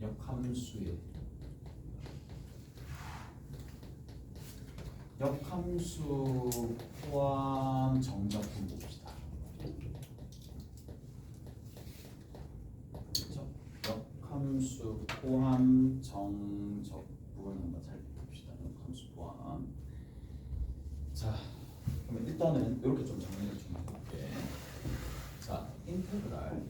역함수의 역함수 포함 정적분 봅시다. 그렇죠? 역함수 포함 정적분 한번 살펴봅시다. 역함수 포함. 자, 그러면 일단은 이렇게 좀 정리를 좀 해볼게. 자, 인테그랄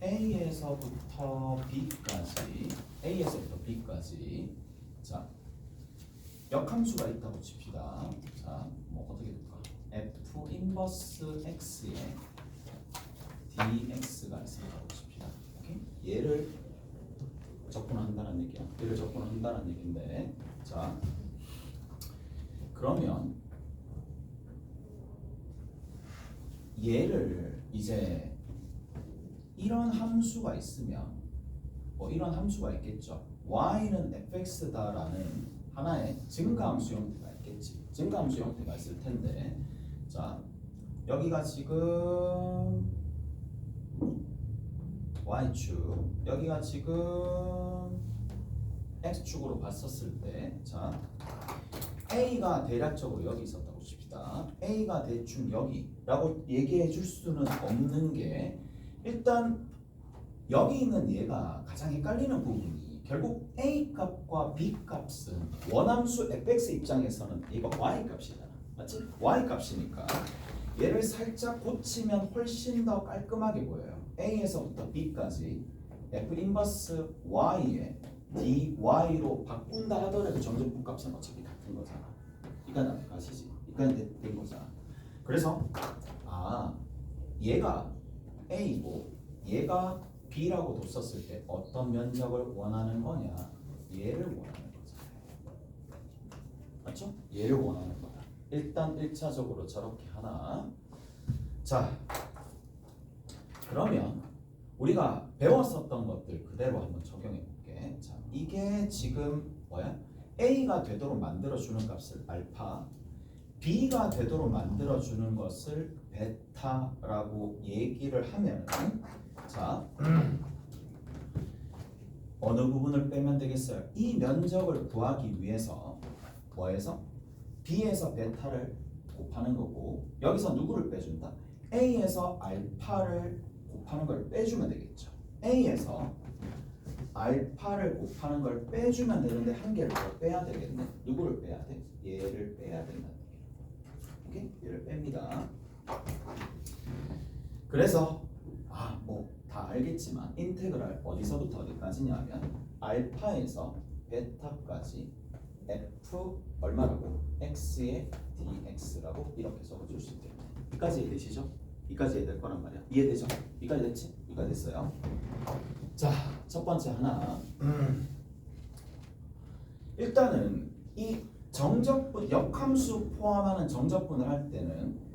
A에서부터 B까지 자, 역함수가 있다고 칩시다. 자, 뭐 어떻게 될까? F 인버스 X에 dx가 있다고 칩시다. 오케이? 얘를 적분한다는 얘기야. 얘를 적분한다는 얘기인데, 자, 그러면 얘를 이제 이런 함수가 있으면 뭐 이런 함수가 있겠죠. y는 fx다라는 하나의 증가함수 형태가 있겠지. 증가함수 형태가 있을 텐데, 자, 여기가 지금 y축, 여기가 지금 x축으로 봤었을 때, 자, a가 대략적으로 여기 있었다고 칩시다. a가 대충 여기라고 얘기해 줄 수는 없는 게, 일단 여기 있는 얘가 가장 헷갈리는 부분이 결국 a 값과 b 값은 원함수 fx 입장에서는 얘가 y 값이잖아. 맞지? y 값이니까 얘를 살짝 고치면 훨씬 더 깔끔하게 보여요. a에서부터 b까지 f 인버스 y에 dy로 바꾼다 하더라도 정적분 값은 어차피 같은 거잖아. 이건 아시지? 이건 된 거잖아. 그래서 얘가 a고 얘가 b라고 뒀었을 때 어떤 면적을 원하는 거냐? 얘를 원하는 거잖아요. 맞죠? 얘를 원하는 거다. 일단 1차적으로 저렇게 하나. 자, 그러면 우리가 배웠었던 것들 그대로 한번 적용해 볼게. 자, 이게 지금 뭐야? a가 되도록 만들어주는 값을 알파, b가 되도록 만들어주는 것을 베타라고 얘기를 하면, 자, 어느 부분을 빼면 되겠어요? 이 면적을 구하기 위해서 뭐에서? b에서 베타를 곱하는 거고, 여기서 누구를 빼준다? a에서 알파를 곱하는 걸 빼주면 되겠죠. a에서 알파를 곱하는 걸 빼주면 되는데 한 개를 더 빼야 되겠네. 누구를 빼야 돼? 얘를 빼야 된다는 얘기예요. 오케이? 얘를 뺍니다. 그래서 뭐 다 알겠지만 인테그랄 어디서부터 어디까지냐면 알파에서 베타까지 f 얼마라고? x의 dx라고 이렇게 적어줄 수 있겠네. 이까지 이해되시죠? 이까지 이해될 거란 말이야. 이해되죠? 이까지 됐지? 이까지 됐어요. 자, 첫 번째 하나. 일단은 이 정적분, 역함수 포함하는 정적분을 할 때는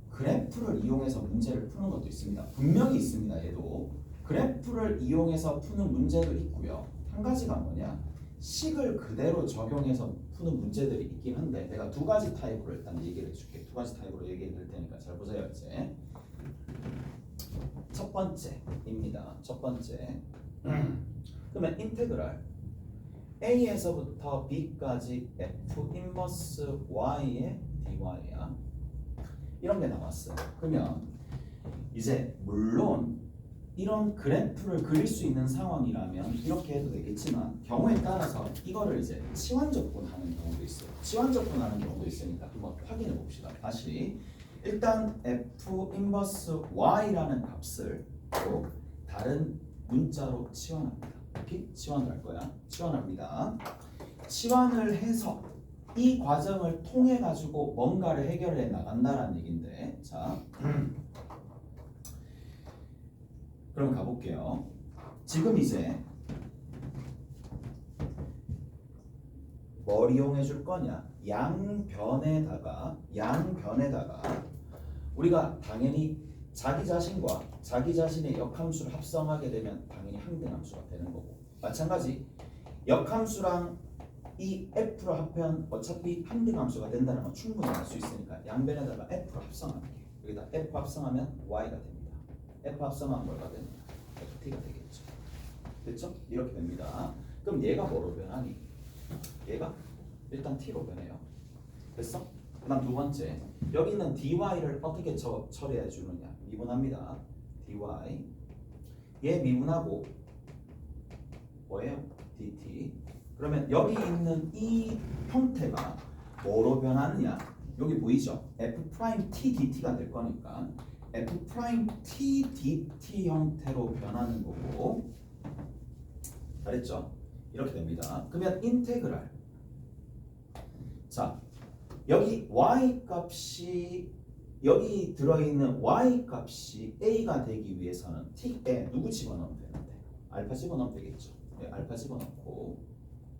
그래프를 이용해서 문제를 푸는 것도 있습니다. 분명히 있습니다. 얘도 그래프를 이용해서 푸는 문제도 있고요. 한 가지가 뭐냐? 식을 그대로 적용해서 푸는 문제들이 있긴 한데, 내가 두 가지 타입으로 일단 얘기를 해줄게. 두 가지 타입으로 얘기해 드릴 테니까 잘 보세요. 이제 첫 번째입니다. 첫 번째. 그러면 인테그랄 a에서부터 b까지 f 인버스 y의 dy야. 이런 게 나왔어요. 그러면 이제 물론 이런 그래프를 그릴 수 있는 상황이라면 이렇게 해도 되겠지만, 경우에 따라서 이거를 이제 치환적분하는 경우도 있어요. 치환적분하는 경우도 있으니까 한번 확인해 봅시다. 다시 일단 f 인버스 y라는 값을 또 다른 문자로 치환합니다. 이렇게 치환을 할 거야. 치환합니다. 치환을 해서 이 과정을 통해 가지고 뭔가를 해결해 나간다라는 얘긴데, 자, 그럼 가볼게요. 지금 이제 뭘 이용해 줄 거냐? 양변에다가 우리가 당연히 자기 자신과 자기 자신의 역함수를 합성하게 되면 당연히 항등함수가 되는 거고, 마찬가지 역함수랑 이 f로 합하면 어차피 항등함수가 된다는 건 충분히 알 수 있으니까 양변에다가 f로 합성할게요. 여기다 f 합성하면 y가 됩니다. f 합성하면 뭐가 됩니다? ft가 되겠죠. 됐죠? 이렇게 됩니다. 그럼 얘가 뭐로 변하니? 얘가 일단 t로 변해요. 됐어? 그 다음 두 번째, 여기 있는 dy를 어떻게 처리해 주느냐? 미분합니다. dy. 얘 미분하고 뭐예요? dt. 그러면 여기 있는 이 형태가 뭐로 변하느냐? 여기 보이죠? f'(t) dt가 될 거니까 f'(t) dt 형태로 변하는 거고, 잘했죠? 이렇게 됩니다. 그러면 인테그랄. 자, 여기 y 값이 여기 들어있는 y 값이 a가 되기 위해서는 t에 누구 집어넣으면 되는데? 알파 집어넣으면 되겠죠. 네, 알파 집어넣고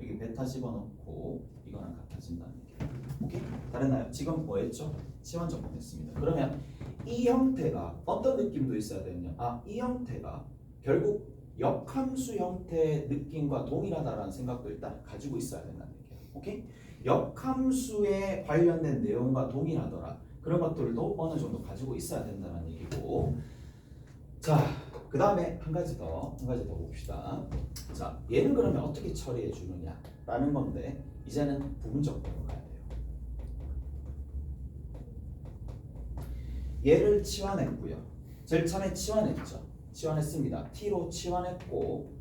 여기 베타 집어넣고 이거랑 같아진다는 얘기예요. 오케이? 다르나요? 지금 뭐 했죠? 치환 적분했습니다. 그러면 이 형태가 어떤 느낌도 있어야 되느냐? 이 형태가 결국 역함수 형태의 느낌과 동일하다라는 생각도 일단 가지고 있어야 된다는 얘기예요. 오케이? 역함수에 관련된 내용과 동일하더라. 그런 것들도 어느 정도 가지고 있어야 된다는 얘기고. 자, 그 다음에 한 가지 더 봅시다. 자, 얘는 그러면 어떻게 처리해 주느냐라는 건데, 이제는 부분적으로 가야 돼요. 얘를 치환했고요. 제일 처음에 치환했죠. 치환했습니다. t로 치환했고,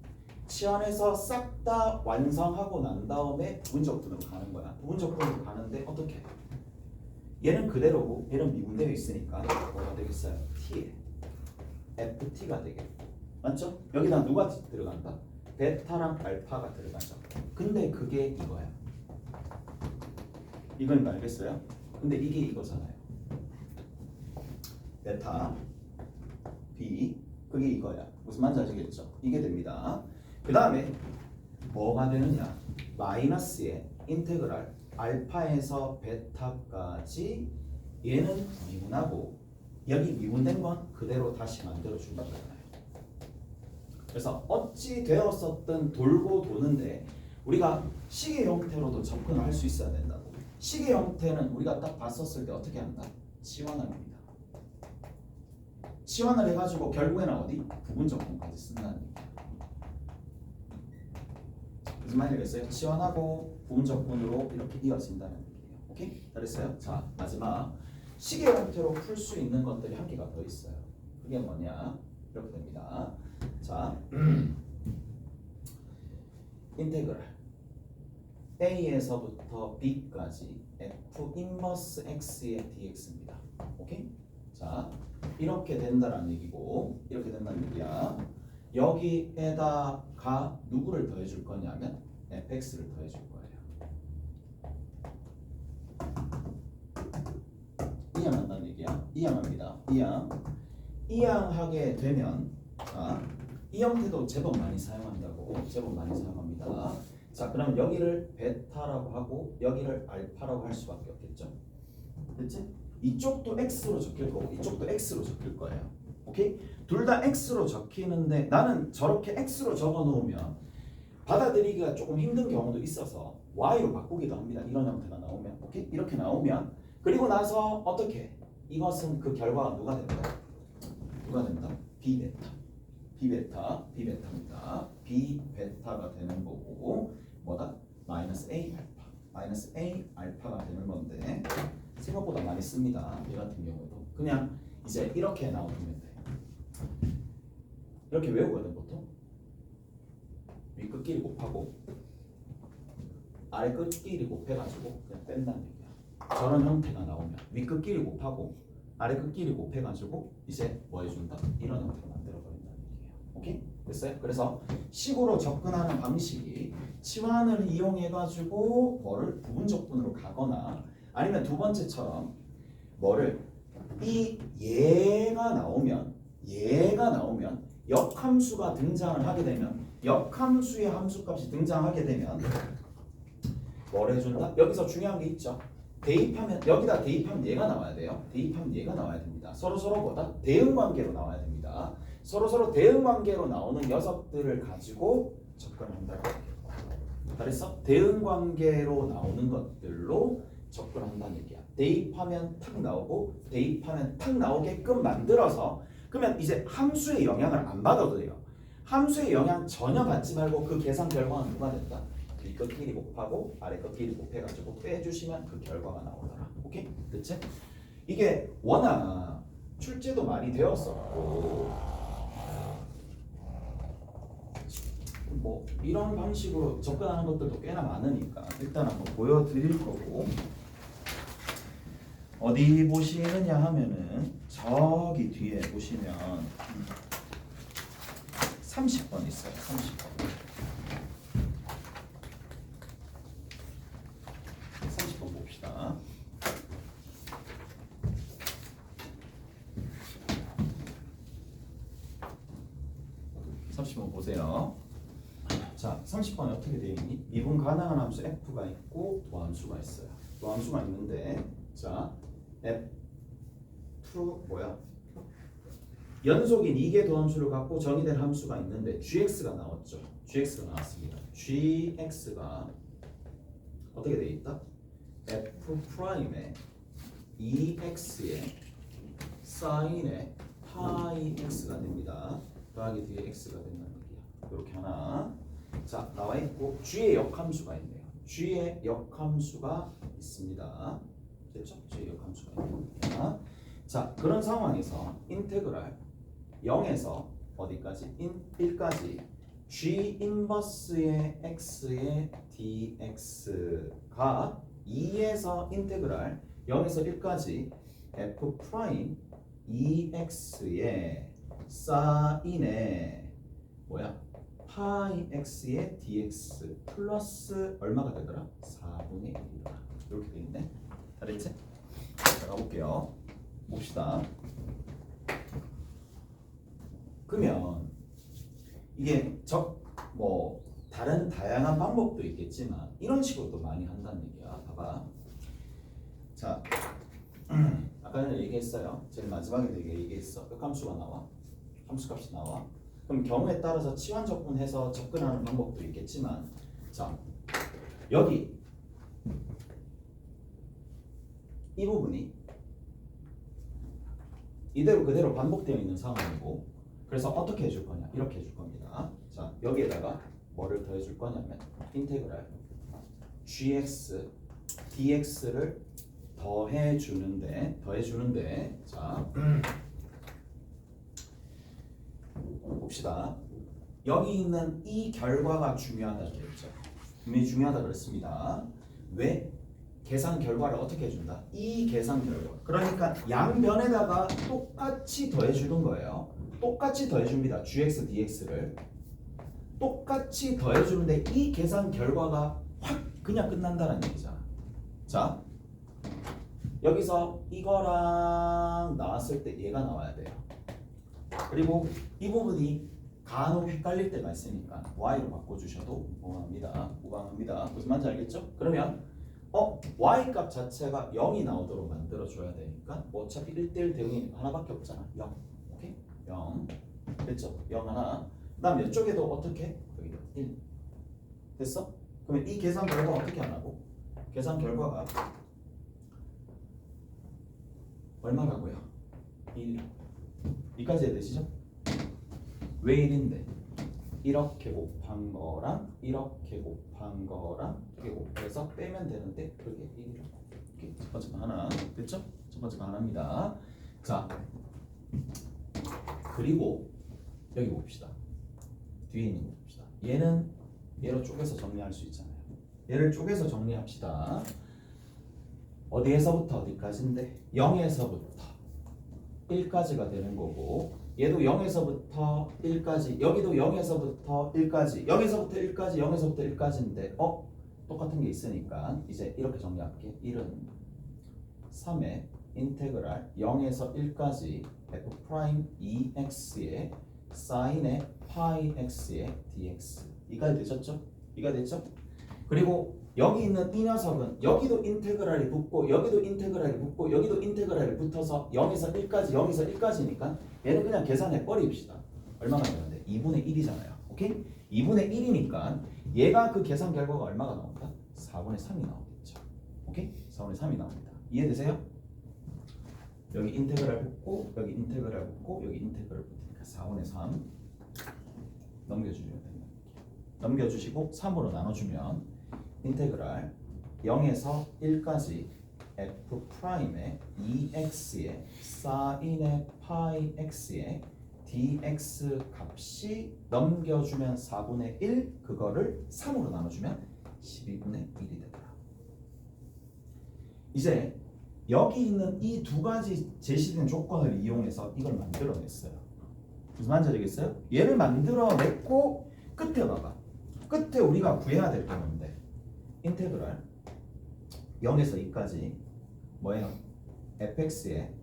치환해서 싹 다 완성하고 난 다음에 부분적분으로 가는 거야. 부분적분으로 가는데 어떻게? 얘는 그대로고 얘는 미분되어 있으니까 뭐가 되겠어요? t에 ft가 되겠고, 맞죠? 여기다 누가 들어간다? 베타랑 알파가 들어가죠. 근데 그게 이거야. 이건 알겠어요? 근데 이게 이거잖아요. 베타 b 그게 이거야. 무슨 말인지 아시겠죠? 이게 됩니다. 그 다음에 뭐가 되느냐? 마이너스의 인테그랄 알파에서 베타까지, 얘는 미분하고 여기 미분된 건 그대로 다시 만들어주는 거잖아요. 그래서 어찌 되었었든 돌고 도는데 우리가 시계 형태로도 접근을 할 수 있어야 된다고. 시계 형태는 우리가 딱 봤었을 때 어떻게 한다? 치환을 합니다. 치환을 해가지고 결국에는 어디? 부분적분까지 쓴다는 얘기예요. 무슨 말이겠어요? 치환하고 부분적분으로 이렇게 이어진다는 얘기예요. 오케이? 잘했어요? 자, 마지막 시계 형태로 풀 수 있는 것들이 한 개가 더 있어요. 그게 뭐냐? 이렇게 됩니다. 자, 인테그랄 a에서부터 b까지 f 인버스 x의 dx입니다. 오케이? 자, 이렇게 된다는 얘기고, 이렇게 된다는 얘기야. 여기에다가 누구를 더해줄 거냐면 fx를 더해줄 거예요. 이항한다는 얘기야. 이항합니다. 이항하게 되면, 자, 이 형태도 제법 많이 사용한다고. 제법 많이 사용합니다. 자, 그럼 여기를 베타라고 하고 여기를 알파라고 할 수밖에 없겠죠. 됐지? 이쪽도 x로 적힐 거고 이쪽도 x로 적힐 거예요. 오케이? 둘 다 x로 적히는데 나는 저렇게 x로 적어 놓으면 받아들이기가 조금 힘든 경우도 있어서 y로 바꾸기도 합니다. 이런 형태가 나오면. 오케이? 이렇게 나오면, 그리고 나서 어떻게? 이것은 그 결과가 누가 된다? 누가 된다? b베타입니다. b베타가 되는 거고, 뭐다? 마이너스 a 알파가 되는 건데, 생각보다 많이 씁니다. 이 같은 경우도 그냥 이제 이렇게 나오면 돼. 이렇게 외우거든 보통. 위 끝끼리 곱하고 아래 끝끼리 곱해가지고 그냥 뺀다는 얘기야. 저런 형태가 나오면 위 끝끼리 곱하고 아래 끝끼리 곱해가지고 이제 뭐 해준다? 이런 형태로 만들어버린다는 얘기예요. 오케이? 됐어요? 그래서 식으로 접근하는 방식이 치환을 이용해가지고 뭐를 부분적분으로 가거나, 아니면 두 번째처럼 뭐를 얘가 나오면 역함수가 등장을 하게 되면, 역함수의 함수값이 등장하게 되면 뭘 해준다? 여기서 중요한 게 있죠. 대입하면, 여기다 대입하면 얘가 나와야 돼요. 대입하면 얘가 나와야 됩니다. 서로서로보다 대응관계로 나와야 됩니다. 서로서로 대응관계로 나오는 녀석들을 가지고 접근한다고 할게요. 잘했어? 대응관계로 나오는 것들로 접근한다는 얘기야. 대입하면 탁 나오고 대입하면 탁 나오게끔 만들어서, 그러면 이제 함수의 영향을 안 받아도 돼요. 함수의 영향 전혀 받지 말고 그 계산 결과는 누가 된다? 위 것끼리 곱하고 아래 것끼리 곱해가지고 빼주시면 그 결과가 나오더라. 오케이? 됐지? 이게 워낙 출제도 많이 되었었고 뭐 이런 방식으로 접근하는 것들도 꽤나 많으니까 일단 한번 보여드릴 거고 어디 보시느냐 하면은 저기 뒤에 보시면 30번 있어요. 30번. 30번 봅시다. 보세요. 자, 30번에 어떻게 되어 있니? 미분 가능한 함수 f가 있고 도함수가 있어요. 도함수가 있는데 자, f 뭐야? 연속인 2개 도함수를 갖고 정의된 함수가 있는데 gx가 나왔죠. gx가 나왔습니다. gx가 어떻게 되어 있다? f 프라임에 2x에 사인에 파이 x가 됩니다. 더하기 뒤에 x가 된다는 얘기야. 이렇게 하나. 자, 나와 있고 g의 역함수가 있네요. g의 역함수가 있습니다. 됐죠? g의 역함수가 있습니다. 자, 그런 상황에서 인테그랄 0에서 어디까지? 1까지 g 인버스의 x의 dx가 2에서 인테그랄 0에서 1까지 f 프라임 2x의 사인의 뭐야? 파이 x의 dx 플러스 얼마가 되더라? 4분의 1이더라. 이렇게 돼 있네. 다 됐지? 자, 가볼게요. 봅시다. 그러면 이게 뭐 다른 다양한 방법도 있겠지만 이런 식으로도 많이 한다는 얘기야. 봐봐. 자, 아까 전에 얘기했어요. 제일 마지막에 얘기했어. 극함수가 나와. 함수값이 나와. 그럼 경우에 따라서 치환 접근해서 접근하는 방법도 있겠지만, 자, 여기 이 부분이 이대로 그대로 반복되어 있는 상황이고, 그래서 어떻게 해줄 거냐? 이렇게 해줄 겁니다. 자, 여기에다가 뭐를 더해줄 거냐면 인테그랄 gx dx를 더해주는데 자 봅시다. 여기 있는 이 결과가 중요하다고 했죠. 분명히 중요하다고 그랬습니다. 왜? 계산 결과를 어떻게 해준다? 이 계산 결과. 그러니까 양변에다가 똑같이 더해주는 거예요. 똑같이 더해줍니다. gx, dx를 똑같이 더해주는데 이 계산 결과가 확 그냥 끝난다는 얘기잖아. 자, 여기서 이거랑 나왔을 때 얘가 나와야 돼요. 그리고 이 부분이 간혹 헷갈릴 때가 있으니까 y로 바꿔주셔도 무방합니다. 무슨 말인지 알겠죠? 그러면 y 값 자체가 0이 나오도록 만들어줘야 되니까 어차피 1대1 대응이 하나밖에 없잖아. 0. 오케이? 0. 됐죠? 0 하나. 그 다음 이쪽에도 어떻게? 여기도 1. 됐어? 그러면 이 계산 결과 어떻게 하라고? 계산 결과가 얼마라고요? 1. 이까지 해야 되시죠? 왜 1인데? 이렇게 곱한 거랑 이렇게 곱한 거랑 이렇게 곱해서 빼면 되는데 그게 1이라고. 이렇게 첫 번째 거 하나. 됐죠? 첫 번째 거 하나입니다. 자, 그리고 여기 봅시다. 뒤에 있는 거 봅시다. 얘는 얘로 쪼개서 정리할 수 있잖아요. 얘를 쪼개서 정리합시다. 어디에서부터 어디까지인데? 0에서부터 1까지가 되는 거고, 얘도 0에서부터 1까지, 여기도 0에서부터 1까지, 0에서부터 1까지, 0에서부터 1까지인데 똑같은 게 있으니까 이제 이렇게 정리할게. 1은 3의 인테그랄 0에서 1까지 f 프라임 2x의 사인의 파이 x의 dx. 이까지 되셨죠? 이가 됐죠? 그리고 여기 있는 이 녀석은 여기도 인테그랄이 붙고 여기도 인테그랄이 붙고 여기도 인테그랄이 붙어서 0에서 1까지 0에서 1까지니까 얘는 그냥 계산해 버립시다. 얼마가 되는데? 2분의 1이잖아요. 오케이? 2분의 1이니까 얘가 그 계산 결과가 얼마가 나온다? 4분의 3이 나오겠죠. 오케이? 4분의 3이 나옵니다. 이해되세요? 여기 인테그랄 붙고 여기 인테그랄 붙고 여기 인테그랄 붙으니까 4분의 3. 넘겨주시면 됩니다. 넘겨주시고 3으로 나눠주면 인테그랄 0에서 1까지 f'의 2x의 사인의 파이 x의 dx 값이 넘겨주면 4분의 1 그거를 3으로 나눠주면 12분의 1이 되더라. 이제 여기 있는 이 두 가지 제시된 조건을 이용해서 이걸 만들어냈어요. 무슨 말인지 알겠어요? 얘를 만들어냈고 끝에 봐봐. 끝에 우리가 구해야 될 게 뭔데? 인테그랄 0에서 2까지 뭐예요? fx의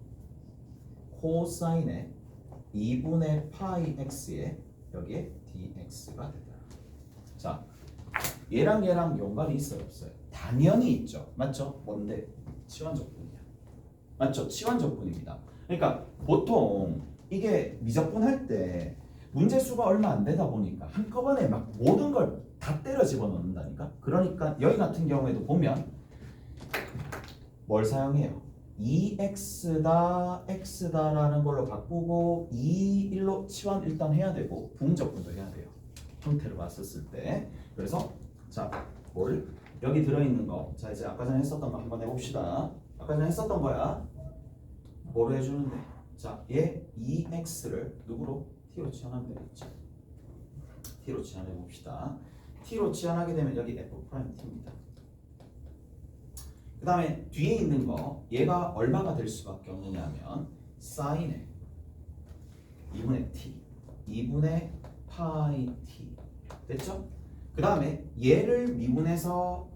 코사인의 2분의 파이 x의 여기에 dx가 되더라. 자, 얘랑 연관이 있어요, 없어요? 당연히 있죠. 맞죠? 뭔데? 치환적분이야. 맞죠? 치환적분입니다. 그러니까 보통 이게 미적분할 때 문제 수가 얼마 안 되다 보니까 한꺼번에 막 모든 걸 다 때려 집어넣는다니까. 그러니까 여기 같은 경우에도 보면 뭘 사용해요? 2x다 x다라는 걸로 바꾸고 2, 1로 치환 일단 해야 되고 부분적분도 해야 돼요. 형태를 봤었을 때. 그래서 자, 뭘 여기 들어있는 거. 자, 이제 아까 전에 했었던 거 한번 해봅시다. 아까 전에 했었던 거야. 뭐로 해주는데? 자, 얘 2x를 누구로? t로 치환하면 되겠죠. t로 치환해 봅시다. t로 치환하게 되면 여기 f't입니다. 그 다음에 뒤에 있는 거 얘가 얼마가 될 수밖에 없느냐 하면 사인의 2분의 t 2분의 파이 t 됐죠? 그 다음에 얘를 미분해서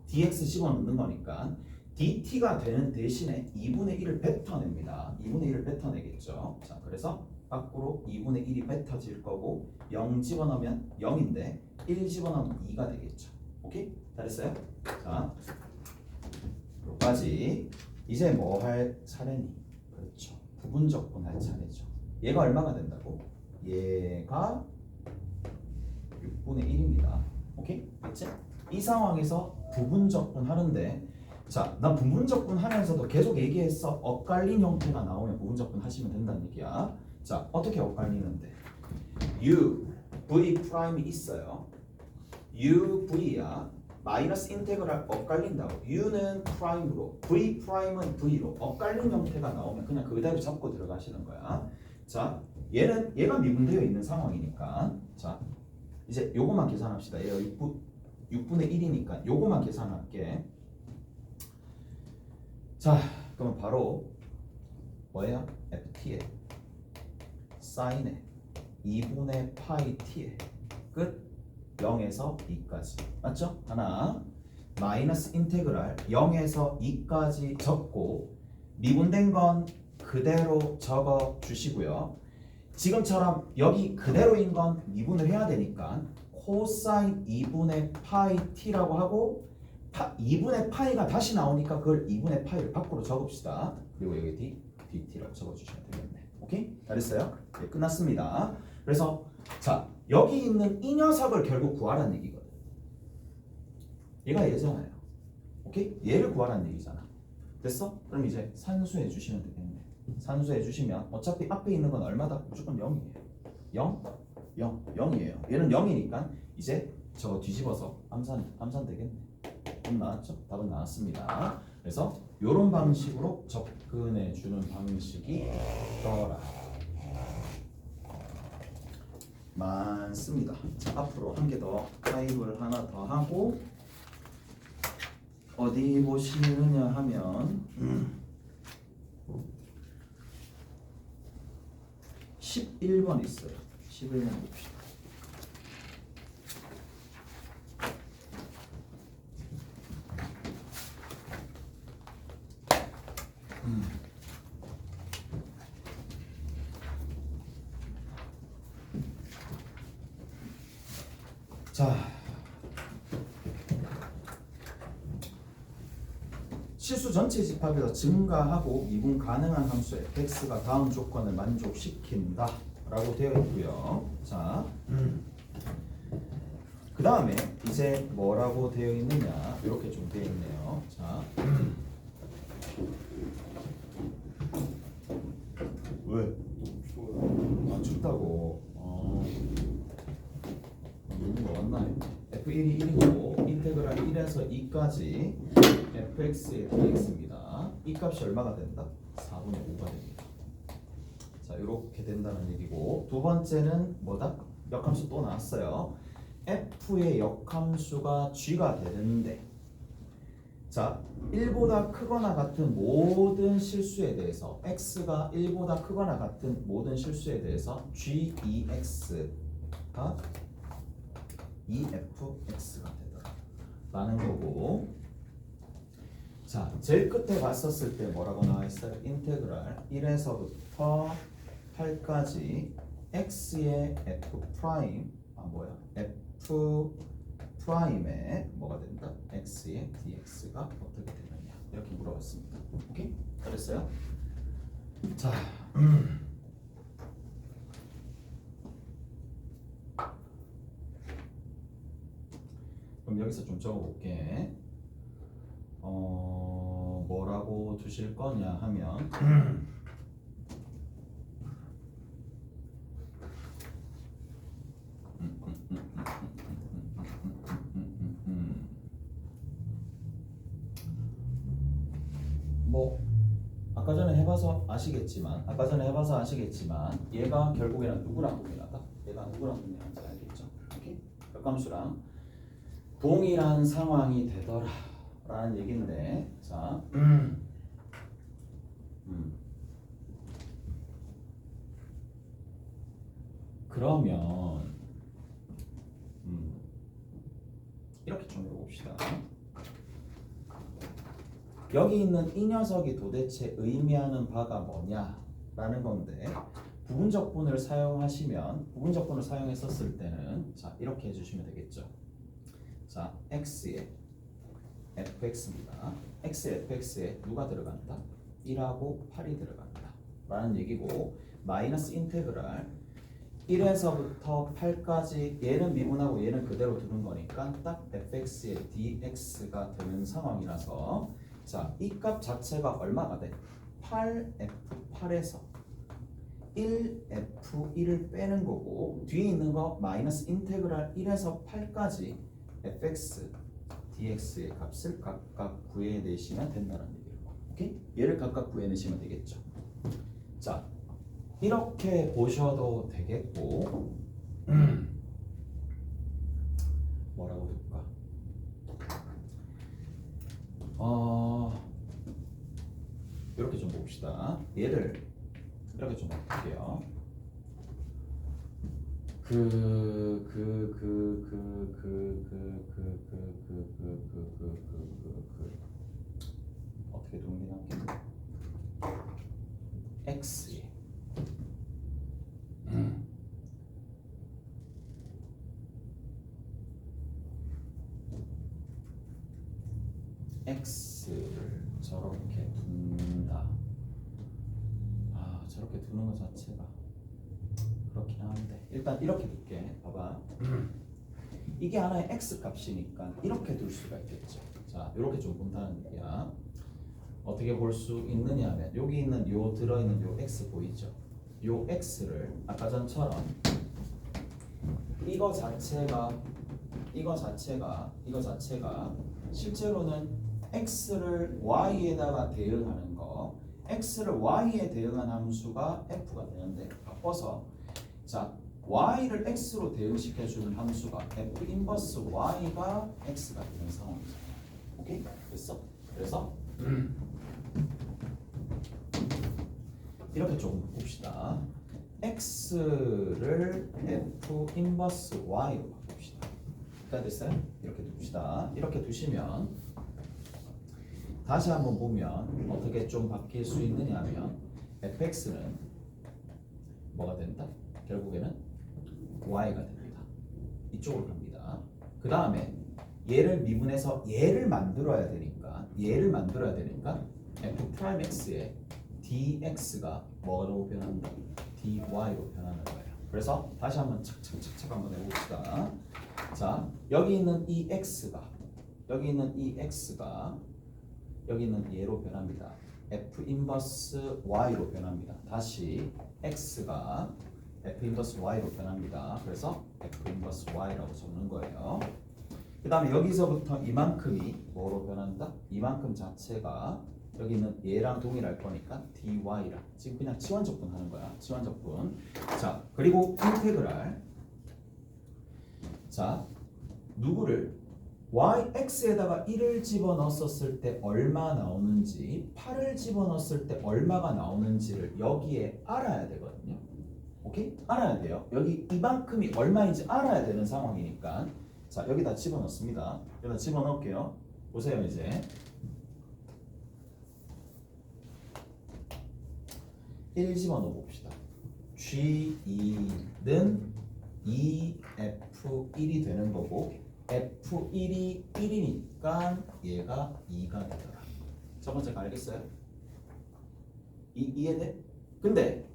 dx 집어넣는 거니까 dt가 되는 대신에 2분의 1을 뱉어냅니다. 2분의 1을 뱉어내겠죠. 자, 그래서 밖으로 2분의 1이 뱉어질 거고 0 집어넣으면 0인데 1 집어넣으면 2가 되겠죠. 오케이? 잘했어요? 자, 여기까지. 이제 뭐 할 차례니? 그렇죠. 부분적분 할 차례죠. 얘가 얼마가 된다고? 얘가 6분의 1입니다. 오케이? 맞지? 이 상황에서 부분적분 하는데 자, 난 부분적분 하면서도 계속 얘기했어. 엇갈린 형태가 나오면 부분적분 하시면 된다는 얘기야. 자, 어떻게 엇갈리는데? u, v 프라임이 있어요. u, v야. 마이너스 인테그랄 엇갈린다고. u는 프라임으로, v 프라임은 v로 엇갈린 형태가 나오면 그냥 그대로 잡고 들어가시는 거야. 자, 얘가 미분되어 있는 상황이니까 자, 이제 요거만 계산합시다. 얘가 6분의 1이니까 요거만 계산할게. 자, 그럼 바로 뭐예요? ft의 사인의 2분의 파이 t의 끝 0에서 2까지 맞죠? 하나 마이너스 인테그랄 0에서 2까지 적고 미분된 건 그대로 적어 주시고요. 지금처럼 여기 그대로인 건 미분을 해야 되니까 코사인 2분의 파이 t라고 하고 2분의 파이가 다시 나오니까 그걸 2분의 파이를 밖으로 적읍시다. 그리고 여기 dt라고 적어주시면 되겠네. 오케이? 잘했어요? 네, 끝났습니다. 그래서 자, 여기 있는 이 녀석을 결국 구하라는 얘기거든. 얘가 얘잖아요. 오케이? 얘를 구하라는 얘기잖아. 됐어? 그럼 이제 산수해 주시면 되겠네. 산수해 주시면 어차피 앞에 있는 건 얼마다? 무조건 0이에요. 0? 0. 0이에요. 얘는 0이니까 이제 저거 뒤집어서 암산 되겠네. 답은 나왔죠? 답은 나왔습니다. 그래서 이런 방식으로 접근해 주는 방식이 있더라. 많습니다. 자, 앞으로 한 개 더 타입을 하나 더 하고 어디 보시느냐 하면 11번 있어요. 11번 봅시다. 자, 실수 전체 집합에서 증가하고 미분 가능한 함수 fx가 다음 조건을 만족시킨다 라고 되어 있고요. 자, 그 다음에 이제 뭐라고 되어 있느냐 이렇게 좀 되어 있네요. 자, 왜? 아, 춥다고. f1이 1이고 인테그랄 1에서 2까지 fx의 dx입니다. 이 값이 얼마가 된다? 4분의 5가 됩니다. 자, 이렇게 된다는 얘기고 두 번째는 뭐다? 역함수 또 나왔어요. f의 역함수가 g가 되는데 자, 1보다 크거나 같은 모든 실수에 대해서 x가 1보다 크거나 같은 모든 실수에 대해서 g2x가 2fx가 되더라 라는 거고 자, 제일 끝에 봤었을 때 뭐라고 나와 있어요? 인테그랄 1에서부터 8까지 x의 f 프라임 f 프라임에 뭐가 된다? x의 dx가 어떻게 되느냐 이렇게 물어봤습니다. 오케이? 잘했어요? 자, 그럼 여기서 좀 적어볼게. 뭐라고 두실 거냐 하면 뭐 아까 전에 해봐서 아시겠지만 얘가 결국에는 누구랑 동일하다? 얘가 누구랑 동일한지 알겠죠? 오케이? 역함수랑 동일한 상황이 되더라 라는 얘기인데 자 그러면 이렇게 좀 해봅시다. 여기 있는 이 녀석이 도대체 의미하는 바가 뭐냐라는 건데 부분적분을 사용했었을 때는 자 이렇게 해주시면 되겠죠. 자 x의 fx입니다. x의 fx에 누가 들어간다? 1하고 8이 들어간다 라는 얘기고 마이너스 인테그랄 1에서부터 8까지 얘는 미분하고 얘는 그대로 두는 거니까 딱 fx의 dx가 되는 상황이라서 자, 이 값 자체가 얼마가 돼? 8f8에서 1f1을 빼는 거고 뒤에 있는 거 마이너스 인테그랄 1에서 8까지 fx, dx의 값을 각각 구해내시면 된다는 얘기예요. 오케이? 얘를 각각 구해내시면 되겠죠. 자, 이렇게 보셔도 되겠고 뭐라고 둘까? 이렇게 좀 봅시다. 얘를 이렇게 좀 볼게요. 어떻게 동일하게 x x를 저렇게 둔다. 저렇게 두는 것 자체가 그렇긴 한데 일단 이렇게 둘게. 봐봐. 이게 하나의 x 값이니까 이렇게 둘 수가 있겠죠. 자, 이렇게 좀 본다는 얘기야. 어떻게 볼 수 있느냐 하면 여기 있는 요 들어있는 요 x 보이죠? 요 x를 아까 전처럼 이거 자체가 실제로는 x를 y에다가 대응하는 거, x를 y에 대응한 함수가 f가 되는데 바꿔서 자 y를 x로 대응시켜주는 함수가 f 인버스 y가 x가 되는 상황이죠. 오케이? 됐어? 그래서 이렇게 조금 봅시다. x를 f 인버스 y로 바꿉시다. 다 됐어요? 이렇게 둡시다. 이렇게 두시면 다시 한번 보면 어떻게 좀 바뀔 수 있느냐 하면 fx는 뭐가 된다? 결국에는 y가 됩니다. 이쪽으로 갑니다. 그 다음에 얘를 미분해서 얘를 만들어야 되니까 f 프라임 x의 dx가 뭐로 변한다? dy로 변하는 거예요. 그래서 다시 한번 착착착착 한번 해봅시다. 자, 여기 있는 이 x가 여기 있는 얘로 변합니다. f 인버스 y로 변합니다. 다시 x가 f 인버스 y로 변합니다. 그래서 f 인버스 y라고 적는 거예요. 그 다음에 여기서부터 이만큼이 뭐로 변한다? 이만큼 자체가 여기 있는 얘랑 동일할 거니까 dy라. 지금 그냥 치환적분 하는 거야. 치환적분. 자, 그리고 인테그랄. 자, 누구를 yx에다가 1을 집어넣었을 때 얼마 나오는지, 8을 집어넣었을 때 얼마가 나오는지를 여기에 알아야 되거든요. 오케이? 알아야 돼요. 여기 이만큼이 얼마인지 알아야 되는 상황이니까. 자, 여기다 집어넣습니다. 여기다 집어넣을게요. 보세요, 이제. '1' 집어넣어 봅시다. G2는 2F1이 되는 거고 F1이 1이니까 얘가 2가 되더라. 첫 번째 거 알겠어요? 이해돼? 근데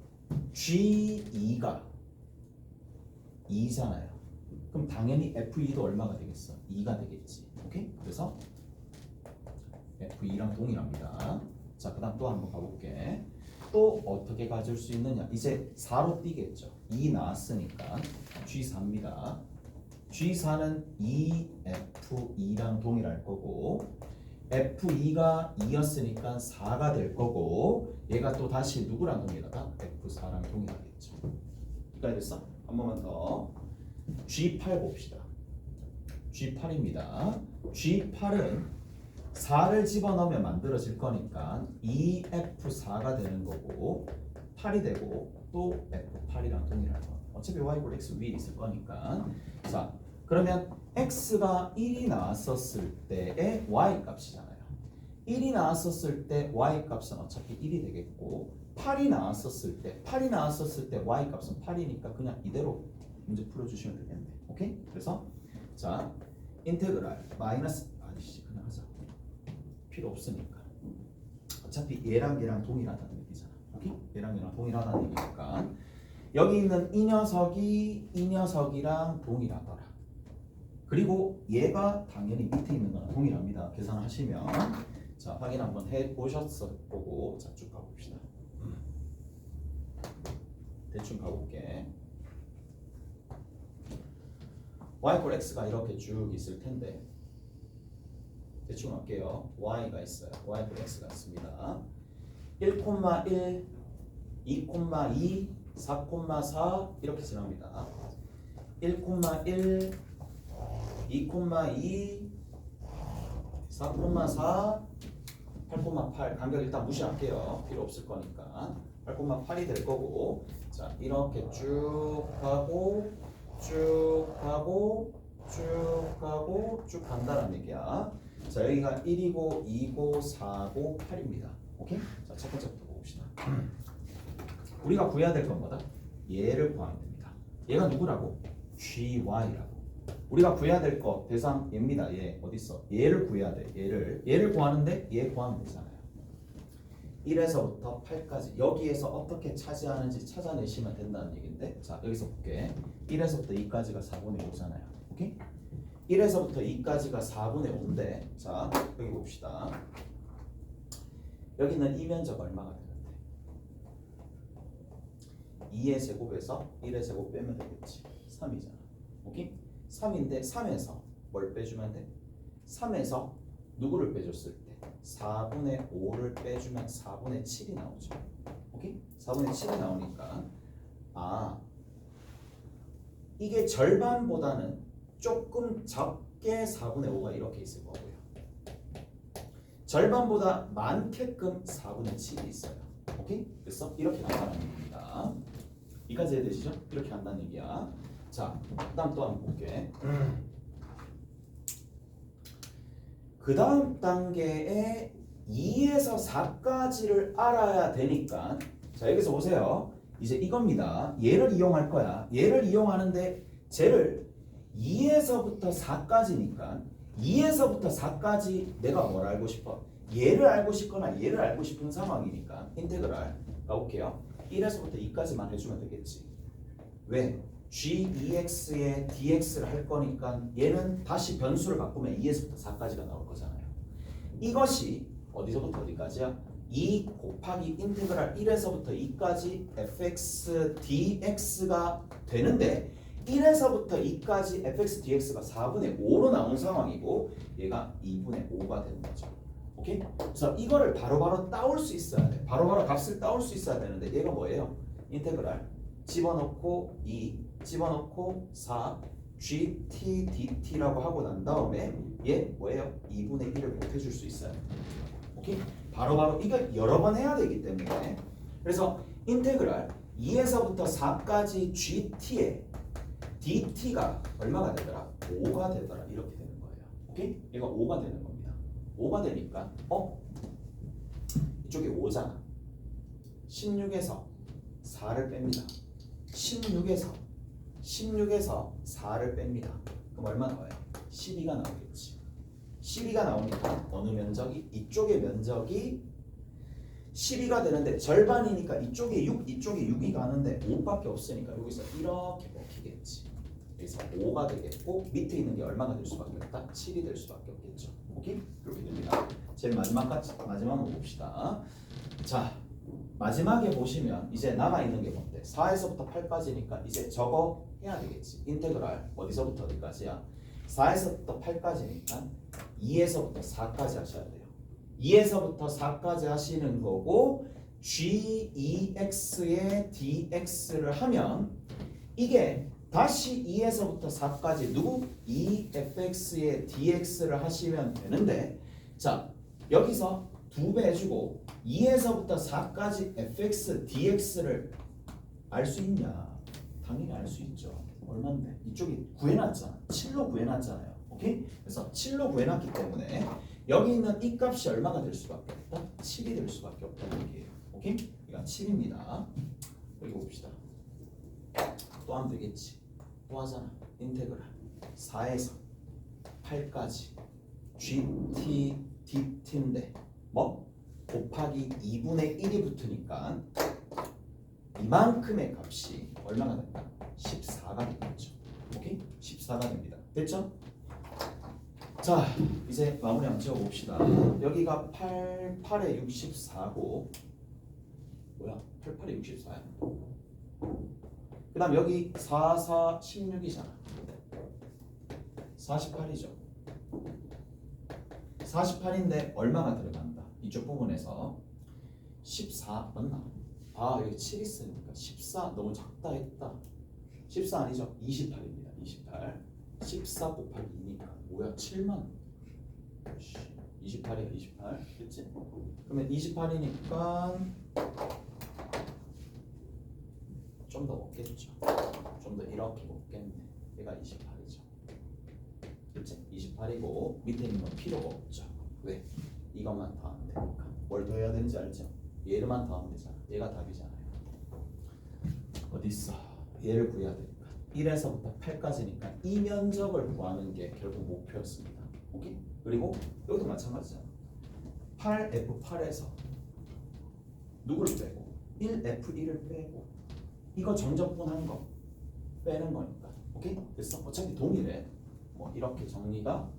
G2가 2잖아요. 그럼 당연히 F2도 얼마가 되겠어? 2가 되겠지. 오케이? 그래서 F2랑 동일합니다. 자, 그 다음 또 한번 가볼게. 또 어떻게 가질 수 있느냐? 이제 4로 뛰겠죠. 2 나왔으니까 G4입니다. G4는 2F2랑 동일할 거고 F2가 2였으니까 4가 될 거고 얘가 또 다시 누구랑 동일하다? F4랑 동일하겠죠. 이까지 됐어? 한 번만 더. G8 봅시다. G8입니다. G8은 4를 집어넣으면 만들어질 거니까 2F4가 되는 거고 8이 되고 또 F8이랑 동일할 거. 어차피 y = x 위에 있을 거니까. 자, 그러면 x가 1이 나왔었을 때의 y 값이잖아요. 1이 나왔었을 때 y 값은 어차피 1이 되겠고 8이 나왔었을 때 y 값은 8이니까 그냥 이대로 문제 풀어주시면 되겠네. 오케이? 그래서 자, 인테그랄 마이너스 그냥 하자. 필요 없으니까. 어차피 얘랑 얘랑 동일하다는 얘기잖아. 오케이? 얘랑 얘랑 동일하다는 얘기니까 여기 있는 이 녀석이랑 동일하더라. 그리고 얘가 당연히 밑에 있는 거랑 동일합니다. 계산하시면. 자, 확인 한번 해보셨을 거고. 자, 쭉 가봅시다. 대충 가볼게. y = x가 이렇게 쭉 있을 텐데 대충 할게요. y가 있어요. y = x가 있습니다. 1,1, 2,2, 4,4 이렇게 지납니다. 1,1, 2,2, 4,4, 8,8 간격 일단 무시할게요. 필요 없을 거니까 8,8이 될 거고 자, 이렇게 쭉 가고 쭉 가고 쭉 가고 쭉 간다는 얘기야. 자, 여기가 1이고 2고 4고 8입니다. 오케이? 자, 첫 번째부터 봅시다. 우리가 구해야 될 건 뭐다? 얘를 구하면 됩니다. 얘가 누구라고? GY라고. 우리가 구해야 될 거 대상 얘입니다. 얘 어디 있어? 얘를 구해야 돼. 얘를 구하는데 얘 구하면 되잖아요. 1에서부터 8까지 여기에서 어떻게 차지하는지 찾아내시면 된다는 얘기인데 자, 여기서 볼게. 1에서부터 2까지가 4분의 5잖아요. 오케이? 1에서부터 2까지가 4분의 5인데 자, 여기 봅시다. 여기는 이 면적 얼마가 되는데 2의 제곱에서 1의 제곱 빼면 되겠지. 3이잖아. 오케이? 3인데 3에서 뭘 빼주면 돼? 3에서 누구를 빼줬을 때 4분의 5를 빼주면 4분의 7이 나오죠. 오케이? 4분의 7이 나오니까 이게 절반보다는 조금 작게 4분의 5가 이렇게 있을 거고요. 절반보다 많게끔 4분의 7이 있어요. 오케이? 그래서 이렇게 간다는 얘기입니다. 이까지 이해되시죠? 이렇게 간다는 얘기야. 자, 그 다음 또 한번 볼게. 그 다음 단계에 2에서 4까지를 알아야 되니까 자, 여기서 보세요. 이제 이겁니다. 얘를 이용할 거야. 얘를 이용하는데 쟤를 2에서부터 4까지니까 2에서부터 4까지 내가 뭘 알고 싶어? 얘를 알고 싶거나 얘를 알고 싶은 상황이니까 인테그랄 가볼게요. 1에서부터 2까지만 해주면 되겠지. 왜? g2x에 dx를 할 거니까 얘는 다시 변수를 바꾸면 2에서부터 4까지가 나올 거잖아요. 이것이 어디서부터 어디까지야? 2 곱하기 인테그랄 1에서부터 2까지 fx dx가 되는데 1에서부터 2까지 fx dx가 4분의 5로 나온 상황이고 얘가 2분의 5가 되는 거죠. 오케이? 그래서 이거를 바로바로 따올 수 있어야 돼. 바로바로 값을 따올 수 있어야 되는데 얘가 뭐예요? 인테그랄 집어넣고 2 집어넣고 4 gt dt라고 하고 난 다음에 얘 뭐예요? 2분의 1을 곱해줄 수 있어야 돼. 오케이? 바로바로 이거 여러 번 해야 되기 때문에 그래서 인테그랄 2에서부터 4까지 gt에 dt가 얼마가 되더라? 5가 되더라. 이렇게 되는 거예요. 오케이? 얘가 5가 되는 겁니다. 5가 되니까 이쪽에 5잖아. 16에서 4를 뺍니다. 16에서 4를 뺍니다. 그럼 얼마 나와요? 12가 나오겠지. 12가 나오니까 어느 면적이? 이쪽의 면적이 12가 되는데 절반이니까 이쪽에 6, 이쪽에 6이 가는데 5밖에 없으니까 여기서 이렇게 먹히겠지. 그래서 5가 되겠고 밑에 있는 게 얼마가 될 수밖에 없다? 7이 될 수밖에 없겠죠. 오케이? 그렇게 됩니다. 제일 마지막으로 봅시다. 자, 마지막에 보시면 이제 남아있는 게 뭔데? 4에서부터 8까지니까 이제 저거 해야 되겠지. 인테그랄 어디서부터 어디까지야? 4에서부터 8까지니까 2에서부터 4까지 하셔야 돼요. 2에서부터 4까지 하시는 거고 g2x의 dx를 하면 이게 다시 2에서부터 4까지 누구? 2fx의 dx를 하시면 되는데 자 여기서 2배 해주고 2에서부터 4까지 fx dx를 알 수 있냐? 당연히 알 수 있죠. 얼마인데? 이쪽이 구해놨잖아. 7로 구해놨잖아요. 오케이? 그래서 7로 구해놨기 때문에 여기 있는 이 값이 얼마가 될 수밖에 없다? 7이 될 수밖에 없다는 얘기예요. 오케이? 그러니까 7입니다. 여기 봅시다. 또 하면 되겠지. 또 하잖아. 인테그랄 4에서 8까지 gt dt인데 뭐? 곱하기 2분의 1이 붙으니까 이만큼의 값이 얼마가 된다? 14가 되겠죠. 오케이? 14가 됩니다. 됐죠? 자, 이제 마무리 한번 지어봅시다. 여기가 8에 64고 뭐야? 8에 64야? 그 다음 여기 4, 16이잖아. 48이죠. 48인데 얼마가 들어간다? 이쪽 부분에서 14 맞나? 아 여기 7 있으니까 14 너무 작다 했다. 14 아니죠? 28입니다. 28 14 곱하기 2니까 뭐야? 7만 28이야 28 됐지? 그러면 28이니까 좀 더 먹겠죠. 좀 더 이렇게 먹겠네. 얘가 28이죠. 그치? 28이고 밑에 있는 건 필요가 없죠. 왜? 이것만 더하면 되니까. 뭘 더 해야 되는지 알죠? 얘를만 더하면 되잖아. 얘가 답이잖아요. 어딨어? 얘를 구해야 되니까 1에서부터 8까지니까 이 면적을 구하는 게 결국 목표였습니다. 오케이? 그리고 여기도 마찬가지잖아. 8F8에서 누구를 빼고 1F1을 빼고 이거 정적분한 거 빼는 거니까. 오케이? 됐어? 어차피 동일해. 뭐 이렇게 정리가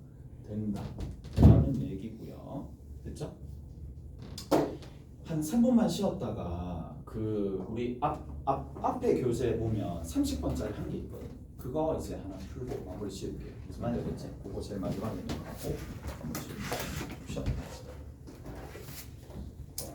된다 라는 얘기고요. 됐죠? 한 3분만 쉬었다가 그 우리 앞에 교재에 보면 30번짜리 한 게 있거든. 그거 이제 하나 풀고 마무리 지을게요. 무슨 말인지 알겠지? 그거 제일 마지막에 있는 거 하고 마무리 지을게요. 쉬었다.